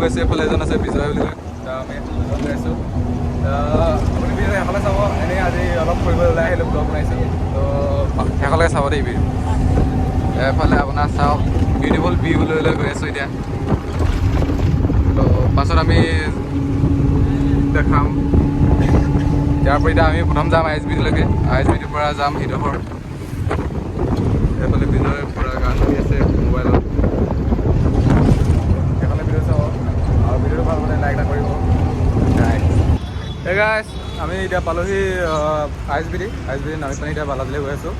গৈছে এইফালে এজন আছে বিজয় বুলি কয় আমি গৈ আছোঁ আপুনি ভিডিঅ' সেইফালে চাব এনেই আজি অলপ ফুৰিব ওলাই আহিলোঁ ব্লগ বনাইছোঁ তো সেইফালে চাব দেই ভিডিঅ' এইফালে আপোনাৰ চাওক বিউটিফুল ভিউ লৈ গৈ আছোঁ এতিয়া তো পাছত আমি দেখাম ইয়াৰ পৰা এতিয়া আমি প্ৰথম যাম আই এছ বি টিলৈকে আই এছ বি টিৰ পৰা যাম সিডোখৰ এইফালে বিজয় পৰা গান শুনি আছে মোবাইলত সেইফালে ভিডিঅ' চাব আৰু ভিডিঅ'টো ভাল পালে লাইক এটা কৰিব এই গাইছ আমি এতিয়া পালোহি আই এছ বি টি নামি পানি এতিয়া বালাজীলৈ গৈ আছোঁ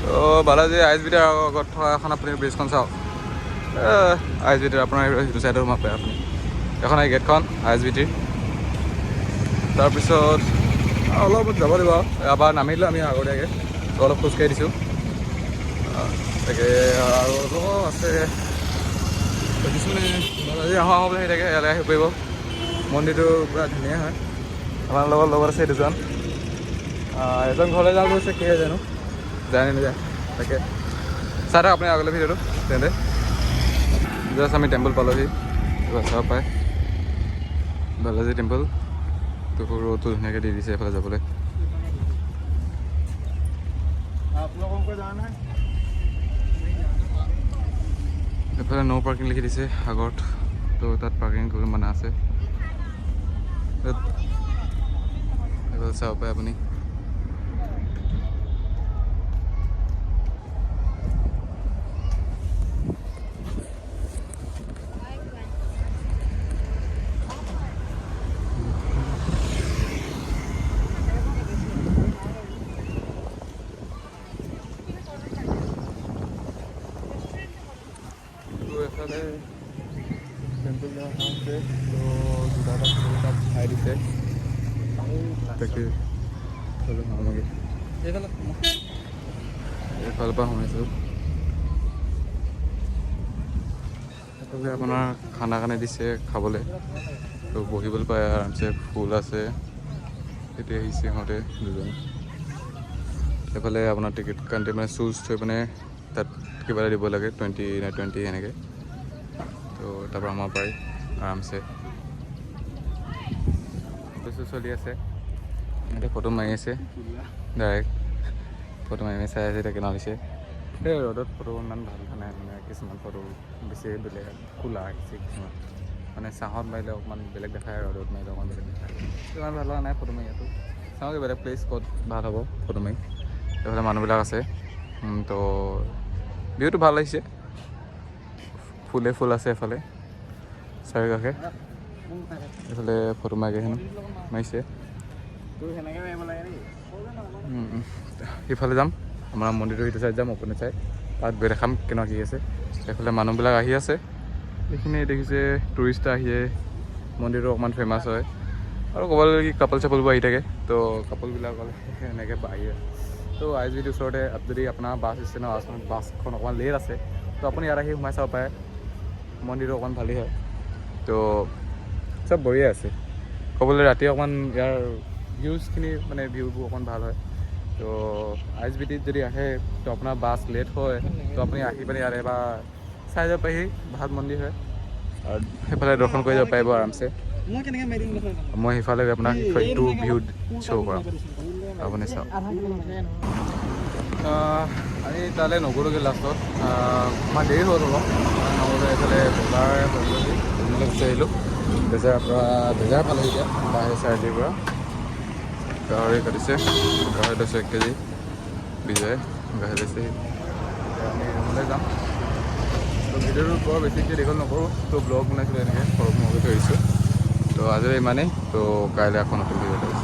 তো বালাজী আই এছ বি টিৰ আগত থকা এখন আপুনি ব্ৰিজখন চাওক আই এছ বি টিৰ আপোনাৰ সেইটো ছাইডৰ সোমাব পাৰে আপুনি এখন এই গেটখন আই এছ বি টিৰ তাৰপিছত অলপ যাব দিব এবাৰ নামিলোঁ আমি আগতীয়াকৈ অলপ খোজকাঢ়ি দিছোঁ তাকে আৰু অলপ আছে কিছুমানে আজি আহোঁ বুলি আহি থাকে ইয়ালৈ আহি পাৰিব মন্দিৰটো পূৰা ধুনীয়া হয় আমাৰ লগত আছে দুজন এজন ঘৰলৈ যাওঁ গৈছে কিহে জানো যায় নে নাযায় তাকে চাই থাকক আপুনি আগলৈ ভিডিঅ'টো তেন্তে জাষ্ট আমি টেম্পল পালোহি চাব পায় বালাজী টেম্পল তো ৰ'দটো ধুনীয়াকৈ দি দিছে এইফালে যাবলৈ এইফালে ন' পাৰ্কিং লিখি দিছে আগত তো তাত পাৰ্কিং কৰিব মানা আছে এইফালে চাব পাৰে আপুনি এফালে টেম্পল আছে তো দুটা তাত খাই দিছে তাকে এইফালৰ পৰা সোমাইছোঁ এইফালে আপোনাৰ খানা কাৰণে দিছে খাবলৈ তো বহিবলৈ পায় আৰামছে ফুল আছে এতিয়া আহিছে সিহঁতে দুজন এইফালে আপোনাৰ টিকেট কাউণ্টে মানে শ্বুজ থৈ পিনে তাত কিবা এটা দিব লাগে 20 নে 20 এনেকৈ তো তাৰপৰা সোমাব পাৰি আৰামছে ফটো চলি আছে এতিয়া ফটো মাৰি আছে ডাইৰেক্ট ফটো মাৰি চাই আছে এতিয়া কেনে হৈছে সেই ৰ'দত ফটো ইমান ভাল নাই মানে কিছুমান ফটো বেছি বেলেগ খোলা আহিছে কিছুমান মানে চাহত মাৰিলে অকণমান বেলেগ দেখায় ৰ'দত মাৰিলে অকণমান বেলেগ দেখায় ইমান ভাল লগা নাই ফটো মাৰি ইয়াতো চাওঁগৈ বেলেগ প্লেচ ক'ত ভাল হ'ব ফটো মাৰি এইফালে মানুহবিলাক আছে তো ভিউটো ভাল লাগিছে ফুল আছে এফালে চাৰিওকাষে এইফালে ফটো মাৰি হেনো মাৰিছে সিফালে যাম আমাৰ মন্দিৰটো সেইটো চাইড যাম অপোনে চাইড তাত গৈ দেখাম কেনেকুৱা কি আছে এইফালে মানুহবিলাক আহি আছে এইখিনি দেখিছে টুৰিষ্ট আহিয়ে মন্দিৰটো অকণমান ফেমাছ হয় আৰু ক'বলৈ কি কাপল চাপলবোৰ আহি থাকে তো কাপলবিলাক এনেকৈ আহি তো আই এছ বি টিৰ ওচৰতে যদি আপোনাৰ বাছ ষ্টেণ্ডৰ বাছখন অকণমান লেট আছে তো আপুনি ইয়াত আহি সোমাই চাব পাৰে মন্দিৰটো অকণমান ভালেই হয় তো চব বঢ়িয়া আছে ক'বলৈ ৰাতি অকণমান ইয়াৰ ভিউজখিনি মানে ভিউবোৰ অকণমান ভাল হয় তো আই এছ বি টিত যদি আহে তো আপোনাৰ বাছ লেট হয় তো আপুনি আহি পিনে ইয়াত এবাৰ চাই যাব পাৰি ভাল মন্দিৰ হয় আৰু সেইফালে দৰ্শন কৰি যাব পাৰিব আৰামছে মই সেইফালে আপোনাক এইটো ভিউ শ্ব' কৰাম আপুনি চাওক আমি তালৈ নগ'লোগৈ লাষ্টত আমাৰ দেৰি হ'ল অলপ নগ'লে এইফালে বজাৰ হ'লগৈ গুচি আহিলোঁ বেজাৰ পালোঁ এতিয়া বাহিৰ চাৰিআলিৰ পৰা গাহৰি কাটিছে গাহৰি লৈছে 1 কেজি বিজয় গাহৰি লৈছে এতিয়া আমি ৰুমলৈ যাম তো ভিডিঅ'টো বৰ বেছিকৈ দীঘল নকৰোঁ তো ব্লগ বনাইছিলোঁ এনেকৈ সৰহ মগৈ থৈ আহিছোঁ তো আজিলৈ ইমানেই তো কাইলৈ আকৌ নতুন ভিডিঅ'